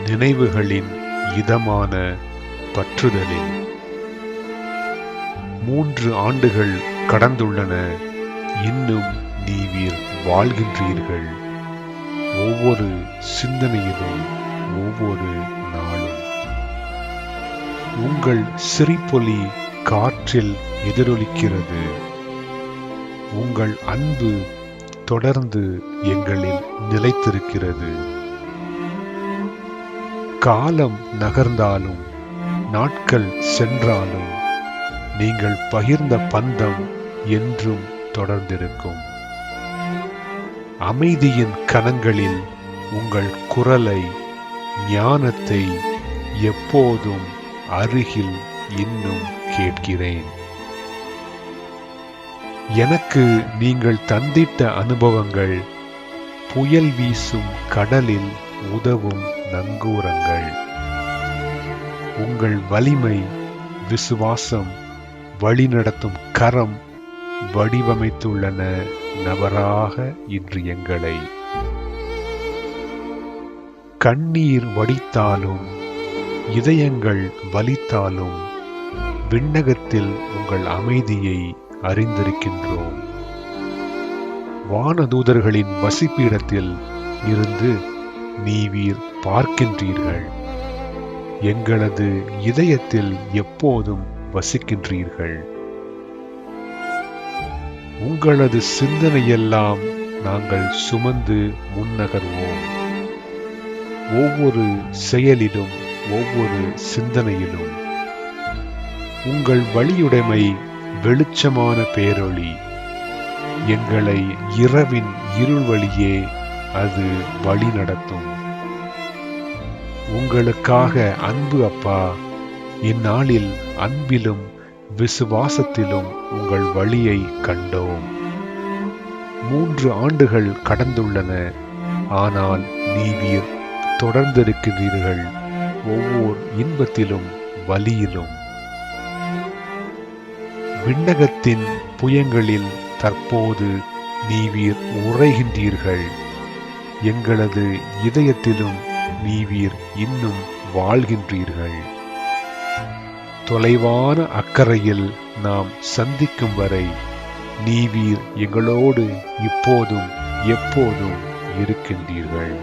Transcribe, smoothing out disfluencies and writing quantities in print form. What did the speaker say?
நினைவுகளின் இதமான பற்றுதலில். 3 ஆண்டுகள் கடந்துள்ளன, இன்னும் நீவீர் வாழ்கின்றீர்கள். ஒவ்வொரு சிந்தனையிலும், ஒவ்வொரு நாளும். உங்கள் சிரிப்பொலி காற்றில் எதிரொலிக்கிறது. உங்கள் அன்பு தொடர்ந்து எங்களில் நிலைத்திருக்கிறது. காலம் நகர்ந்தாலும், நாட்கள் சென்றாலும், நீங்கள் பகிர்ந்த பந்தம் என்றும் தொடர்ந்திருக்கும். அமைதியின் கணங்களில் உங்கள் குரலை, ஞானத்தை எப்போதும் அருகில் இன்னும் கேட்கிறேன். எனக்கு நீங்கள் தந்திட்ட அனுபவங்கள் புயல் வீசும் கடலில் உதவும் நங்கூரங்கள். உங்கள் வலிமை, விசுவாசம், வழிநடத்தும் கரம் வடிவமைத்துள்ளன நபராக இன்று எங்களை. கண்ணீர் வடித்தாலும், இதயங்கள் வலித்தாலும், விண்ணகத்தில் உங்கள் அமைதியை அறிந்திருக்கின்றோம். வானதூதர்களின் வசிப்பீடத்தில் இருந்து நீவீர் பார்க்கின்றீர்கள். எங்களது இதயத்தில் எப்போதும் வசிக்கின்றீர்கள். உங்களது சிந்தனையெல்லாம் நாங்கள் சுமந்து முன்னகர்வோம். ஒவ்வொரு செயலிலும், ஒவ்வொரு சிந்தனையிலும் உங்கள் வழியுடைமை வெளிச்சமான பேரொளி. எங்களை இரவின் இருள் வழியே அது வழி நடத்தும். உங்களுக்காக அன்பு அப்பா, இந்நாளில் அன்பிலும் விசுவாசத்திலும் உங்கள் வழியை கண்டோம். 3 ஆண்டுகள் கடந்துள்ளன, ஆனால் நீவீர் தொடர்ந்திருக்கிறீர்கள். ஒவ்வொரு இன்பத்திலும், வலியிலும். விண்ணகத்தின் புயங்களில் தற்போது நீவீர் உறைகின்றீர்கள். எங்களது இதயத்திலும் நீவீர் இன்னும் வாழ்கின்றீர்கள். தொலைவான அக்கறையில் நாம் சந்திக்கும் வரை நீவீர் எங்களோடு இப்போதும் எப்போதும் இருக்கின்றீர்கள்.